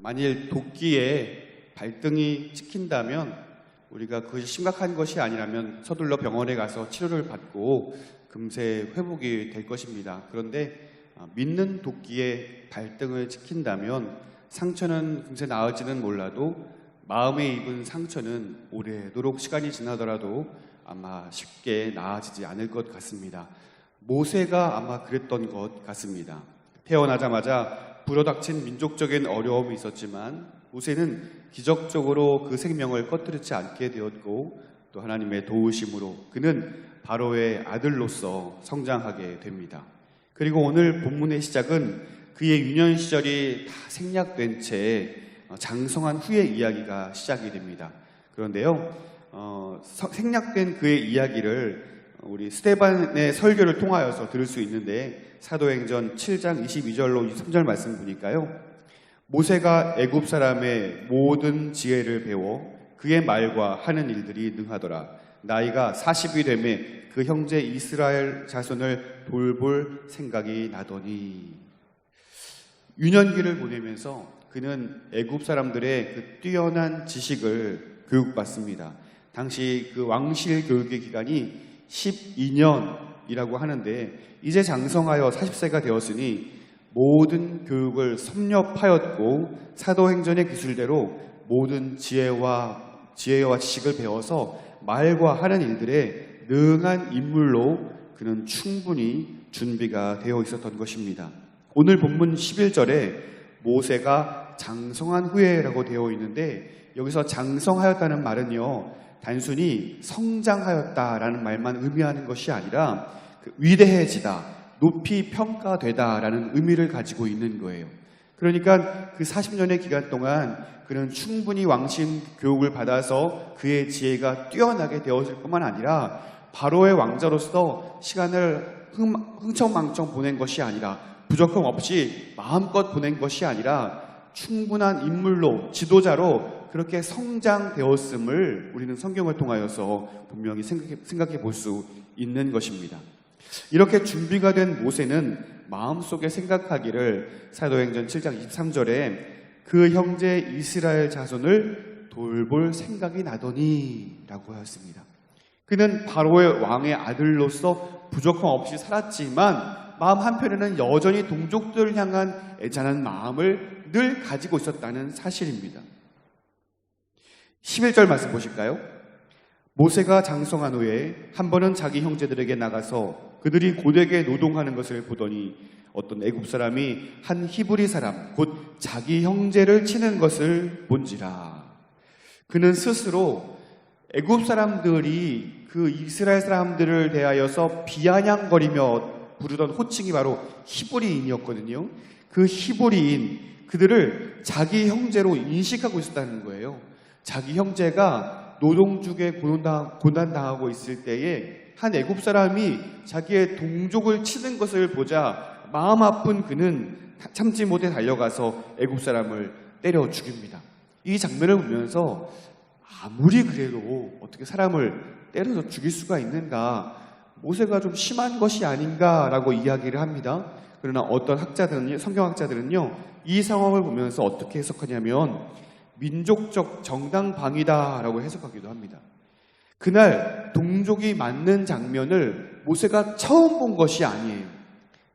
만일 도끼에 발등이 찍힌다면 우리가 그것이 심각한 것이 아니라면 서둘러 병원에 가서 치료를 받고 금세 회복이 될 것입니다. 그런데 믿는 도끼에 발등을 찍힌다면 상처는 금세 나을지는 몰라도 마음에 입은 상처는 오래도록 시간이 지나더라도 아마 쉽게 나아지지 않을 것 같습니다. 모세가 아마 그랬던 것 같습니다. 태어나자마자 불어닥친 민족적인 어려움이 있었지만 모세는 기적적으로 그 생명을 꺼뜨리지 않게 되었고 또 하나님의 도우심으로 그는 바로의 아들로서 성장하게 됩니다. 그리고 오늘 본문의 시작은 그의 유년 시절이 다 생략된 채 장성한 후의 이야기가 시작이 됩니다. 그런데요, 생략된 그의 이야기를 우리 스데반의 설교를 통하여서 들을 수 있는데 사도행전 7장 22절로 23절 말씀 보니까요, 모세가 애굽 사람의 모든 지혜를 배워 그의 말과 하는 일들이 능하더라. 나이가 40이 되매 그 형제 이스라엘 자손을 돌볼 생각이 나더니. 유년기를 보내면서 그는 애굽 사람들의 그 뛰어난 지식을 교육받습니다. 당시 그 왕실 교육의 기간이 12년이라고 하는데 이제 장성하여 40세가 되었으니 모든 교육을 섭렵하였고 사도행전의 기술대로 모든 지혜와 지식을 배워서 말과 하는 일들에 능한 인물로 그는 충분히 준비가 되어 있었던 것입니다. 오늘 본문 11절에 모세가 장성한 후에라고 되어 있는데 여기서 장성하였다는 말은요, 단순히 성장하였다라는 말만 의미하는 것이 아니라 위대해지다, 높이 평가되다라는 의미를 가지고 있는 거예요. 그러니까 그 40년의 기간 동안 그는 충분히 왕신 교육을 받아서 그의 지혜가 뛰어나게 되었을 뿐만 아니라 바로의 왕자로서 시간을 흥청망청 보낸 것이 아니라 부족함 없이 마음껏 보낸 것이 아니라 충분한 인물로, 지도자로 그렇게 성장되었음을 우리는 성경을 통하여서 분명히 생각해 볼 수 있는 것입니다. 이렇게 준비가 된 모세는 마음속에 생각하기를 사도행전 7장 23절에 그 형제 이스라엘 자손을 돌볼 생각이 나더니 라고 하였습니다. 그는 바로의 왕의 아들로서 부족함 없이 살았지만 마음 한편에는 여전히 동족들을 향한 애잔한 마음을 늘 가지고 있었다는 사실입니다. 11절 말씀 보실까요? 모세가 장성한 후에 한 번은 자기 형제들에게 나가서 그들이 고되게 노동하는 것을 보더니 어떤 애굽 사람이 한 히브리 사람 곧 자기 형제를 치는 것을 본지라. 그는 스스로 애굽 사람들이 그 이스라엘 사람들을 대하여서 비아냥거리며 부르던 호칭이 바로 히브리인이었거든요. 그 히브리인, 그들을 자기 형제로 인식하고 있었다는 거예요. 자기 형제가 노동중에 고난당하고 있을 때에 한 애굽 사람이 자기의 동족을 치는 것을 보자 마음 아픈 그는 참지 못해 달려가서 애굽 사람을 때려 죽입니다. 이 장면을 보면서 아무리 그래도 어떻게 사람을 때려서 죽일 수가 있는가, 모세가 좀 심한 것이 아닌가라고 이야기를 합니다. 그러나 어떤 학자들은요, 성경학자들은요, 이 상황을 보면서 어떻게 해석하냐면 민족적 정당방위다라고 해석하기도 합니다. 그날 동족이 맞는 장면을 모세가 처음 본 것이 아니에요.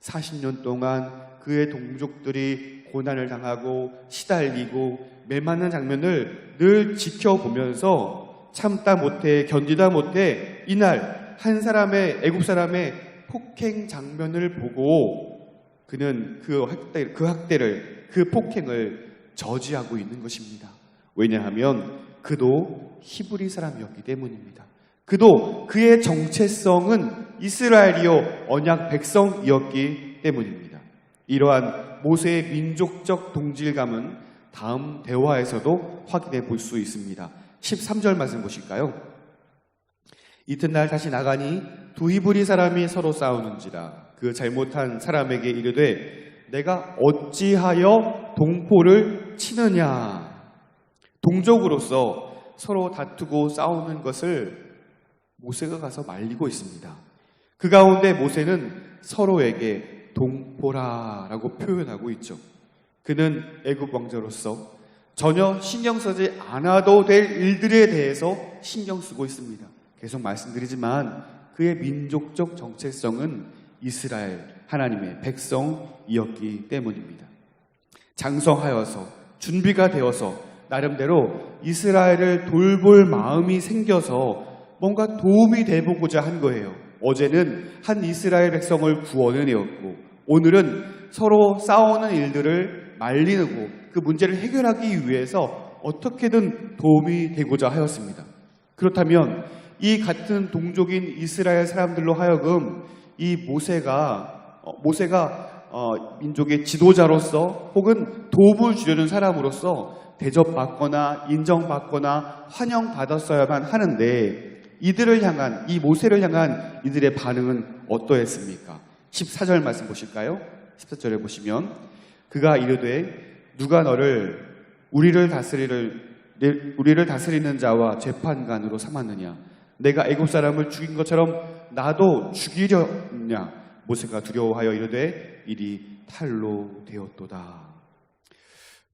40년 동안 그의 동족들이 고난을 당하고 시달리고 매맞는 장면을 늘 지켜보면서 참다 못해 견디다 못해 이날 한 사람의 애굽 사람의 폭행 장면을 보고 그는 그 학대를 그 폭행을 저지하고 있는 것입니다. 왜냐하면 그도 히브리 사람이었기 때문입니다. 그도 그의 정체성은 이스라엘이요 언약 백성이었기 때문입니다. 이러한 모세의 민족적 동질감은 다음 대화에서도 확인해 볼 수 있습니다. 13절 말씀 보실까요? 이튿날 다시 나가니 두 히브리 사람이 서로 싸우는지라. 그 잘못한 사람에게 이르되 내가 어찌하여 동포를 치느냐. 동족으로서 서로 다투고 싸우는 것을 모세가 가서 말리고 있습니다. 그 가운데 모세는 서로에게 동포라라고 표현하고 있죠. 그는 애굽 왕자로서 전혀 신경 쓰지 않아도 될 일들에 대해서 신경 쓰고 있습니다. 계속 말씀드리지만 그의 민족적 정체성은 이스라엘 하나님의 백성이었기 때문입니다. 장성하여서 준비가 되어서 나름대로 이스라엘을 돌볼 마음이 생겨서 뭔가 도움이 돼보고자 한 거예요. 어제는 한 이스라엘 백성을 구원해내었고 오늘은 서로 싸우는 일들을 말리고 그 문제를 해결하기 위해서 어떻게든 도움이 되고자 하였습니다. 그렇다면 이 같은 동족인 이스라엘 사람들로 하여금 이 모세가 민족의 지도자로서 혹은 도움을 주려는 사람으로서 대접받거나 인정받거나 환영받았어야만 하는데 이들을 향한, 이 모세를 향한 이들의 반응은 어떠했습니까? 14절 말씀 보실까요? 14절에 보시면 그가 이르되 누가 너를 우리를 다스리는 자와 재판관으로 삼았느냐? 내가 애굽 사람을 죽인 것처럼 나도 죽이려냐? 모세가 두려워하여 이르되 일이 탈로 되었도다.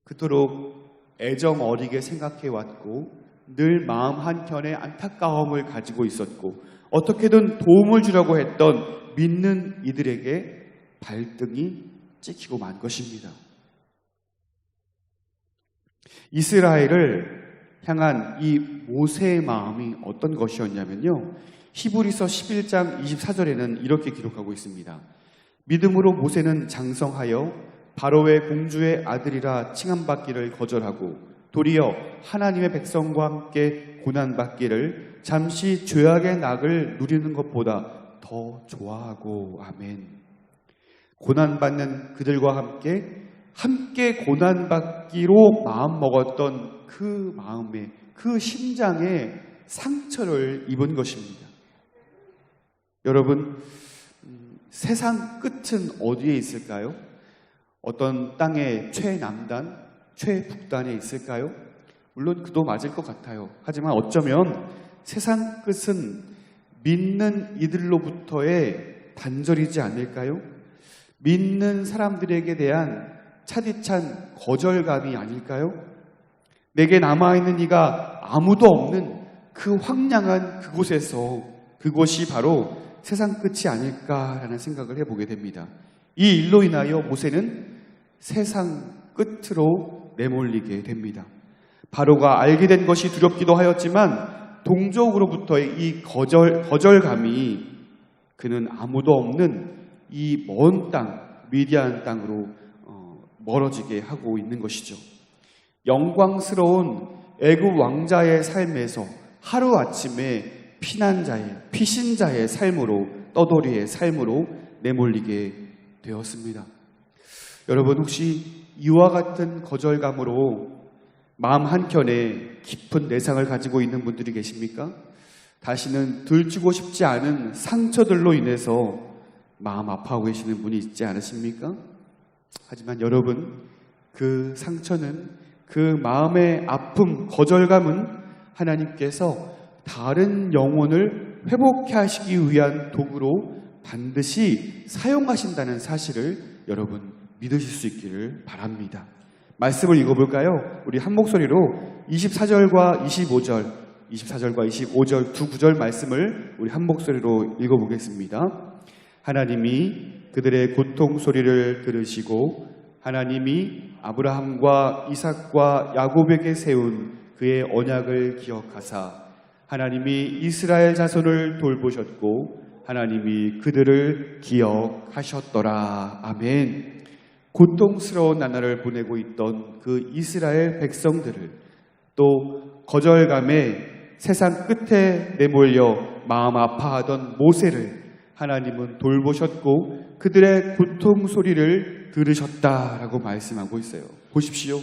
그토록 애정 어리게 생각해 왔고 늘 마음 한켠에 안타까움을 가지고 있었고 어떻게든 도움을 주려고 했던 믿는 이들에게 발등이 찍히고 만 것입니다. 이스라엘을 향한 이 모세의 마음이 어떤 것이었냐면요. 히브리서 11장 24절에는 이렇게 기록하고 있습니다. 믿음으로 모세는 장성하여 바로의 공주의 아들이라 칭함받기를 거절하고 도리어 하나님의 백성과 함께 고난받기를 잠시 죄악의 낙을 누리는 것보다 더 좋아하고 아멘. 고난받는 그들과 함께 고난받기로 마음먹었던 그 마음에 그 심장에 상처를 입은 것입니다. 여러분, 세상 끝은 어디에 있을까요? 어떤 땅의 최남단, 최북단에 있을까요? 물론 그도 맞을 것 같아요. 하지만 어쩌면 세상 끝은 믿는 이들로부터의 단절이지 않을까요? 믿는 사람들에게 대한 차디찬 거절감이 아닐까요? 내게 남아있는 이가 아무도 없는 그 황량한 그곳에서 그것이 바로 세상 끝이 아닐까라는 생각을 해보게 됩니다. 이 일로 인하여 모세는 세상 끝으로 내몰리게 됩니다. 바로가 알게 된 것이 두렵기도 하였지만 동족으로부터의 이 거절감이 그는 아무도 없는 이 먼 땅, 미디안 땅으로 멀어지게 하고 있는 것이죠. 영광스러운 애굽 왕자의 삶에서 하루아침에 피신자의 삶으로, 떠돌이의 삶으로 내몰리게 되었습니다. 여러분, 혹시 이와 같은 거절감으로 마음 한켠에 깊은 내상을 가지고 있는 분들이 계십니까? 다시는 들추고 싶지 않은 상처들로 인해서 마음 아파하고 계시는 분이 있지 않으십니까? 하지만 여러분, 그 상처는, 그 마음의 아픔, 거절감은 하나님께서 다른 영혼을 회복케 하시기 위한 도구로 반드시 사용하신다는 사실을 여러분 믿으실 수 있기를 바랍니다. 말씀을 읽어볼까요? 우리 한 목소리로 24절과 25절 두 구절 말씀을 우리 한 목소리로 읽어보겠습니다. 하나님이 그들의 고통 소리를 들으시고 하나님이 아브라함과 이삭과 야곱에게 세운 그의 언약을 기억하사 하나님이 이스라엘 자손을 돌보셨고 하나님이 그들을 기억하셨더라. 아멘. 고통스러운 나날을 보내고 있던 그 이스라엘 백성들을 또 거절감에 세상 끝에 내몰려 마음 아파하던 모세를 하나님은 돌보셨고 그들의 고통 소리를 들으셨다라고 말씀하고 있어요. 보십시오.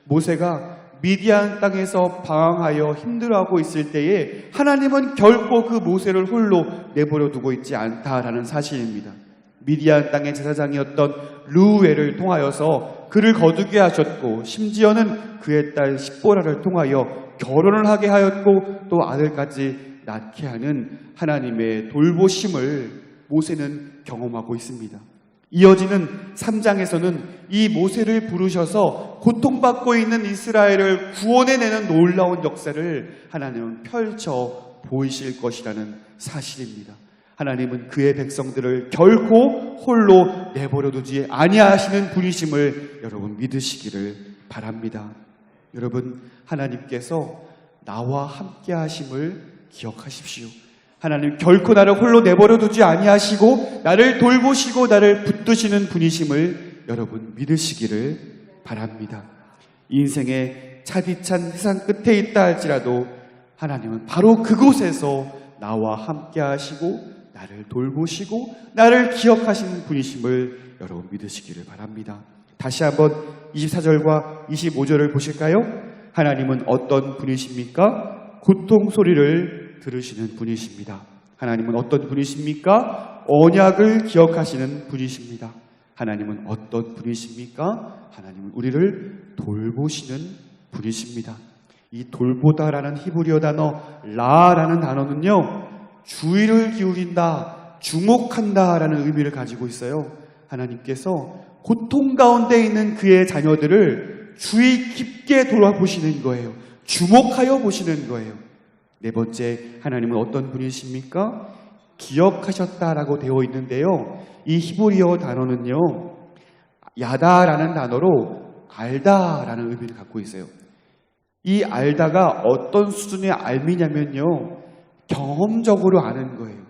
모세가 미디안 땅에서 방황하여 힘들어하고 있을 때에 하나님은 결코 그 모세를 홀로 내버려 두고 있지 않다라는 사실입니다. 미디안 땅의 제사장이었던 르우엘을 통하여서 그를 거두게 하셨고 심지어는 그의 딸 십보라를 통하여 결혼을 하게 하였고 또 아들까지 낳게 하는 하나님의 돌보심을 모세는 경험하고 있습니다. 이어지는 3장에서는 이 모세를 부르셔서 고통받고 있는 이스라엘을 구원해내는 놀라운 역사를 하나님은 펼쳐 보이실 것이라는 사실입니다. 하나님은 그의 백성들을 결코 홀로 내버려두지 아니하시는 분이심을 여러분 믿으시기를 바랍니다. 여러분, 하나님께서 나와 함께 하심을 기억하십시오. 하나님 결코 나를 홀로 내버려두지 아니하시고 나를 돌보시고 나를 붙드시는 분이심을 여러분 믿으시기를 바랍니다. 인생의 차디찬 세상 끝에 있다 할지라도 하나님은 바로 그곳에서 나와 함께 하시고 나를 돌보시고 나를 기억하시는 분이심을 여러분 믿으시기를 바랍니다. 다시 한번 24절과 25절을 보실까요? 하나님은 어떤 분이십니까? 고통 소리를 들으시는 분이십니다. 하나님은 어떤 분이십니까? 언약을 기억하시는 분이십니다. 하나님은 어떤 분이십니까? 하나님은 우리를 돌보시는 분이십니다. 이 돌보다라는 히브리어 단어 라라는 단어는요, 주의를 기울인다, 주목한다라는 의미를 가지고 있어요. 하나님께서 고통 가운데 있는 그의 자녀들을 주의 깊게 돌아보시는 거예요. 주목하여 보시는 거예요. 네 번째, 하나님은 어떤 분이십니까? 기억하셨다라고 되어 있는데요. 이 히브리어 단어는요, 야다라는 단어로 알다라는 의미를 갖고 있어요. 이 알다가 어떤 수준의 알미냐면요, 경험적으로 아는 거예요.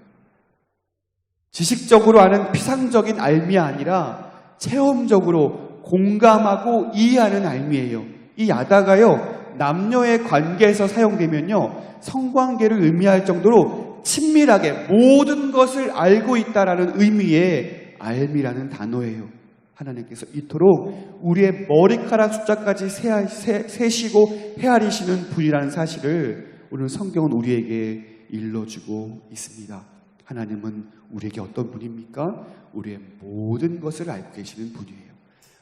지식적으로 아는 피상적인 알미가 아니라 체험적으로 공감하고 이해하는 알미예요. 이 야다가요, 남녀의 관계에서 사용되면요, 성관계를 의미할 정도로 친밀하게 모든 것을 알고 있다라는 의미의 알미라는 단어예요. 하나님께서 이토록 우리의 머리카락 숫자까지 세시고 헤아리시는 분이라는 사실을 오늘 성경은 우리에게 일러주고 있습니다. 하나님은 우리에게 어떤 분입니까? 우리의 모든 것을 알고 계시는 분이에요.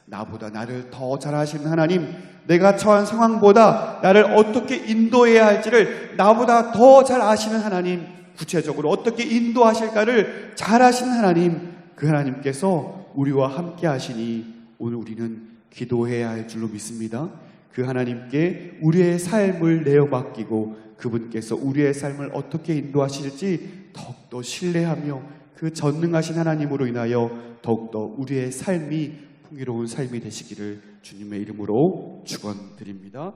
나보다 나를 더 잘 아시는 하나님, 내가 처한 상황보다 나를 어떻게 인도해야 할지를 나보다 더 잘 아시는 하나님, 구체적으로 어떻게 인도하실까를 잘 아시는 하나님, 그 하나님께서 우리와 함께 하시니 오늘 우리는 기도해야 할 줄로 믿습니다. 그 하나님께 우리의 삶을 내어맡기고 그분께서 우리의 삶을 어떻게 인도하실지 더욱더 신뢰하며 그 전능하신 하나님으로 인하여 더욱더 우리의 삶이 풍요로운 삶이 되시기를 주님의 이름으로 축원드립니다.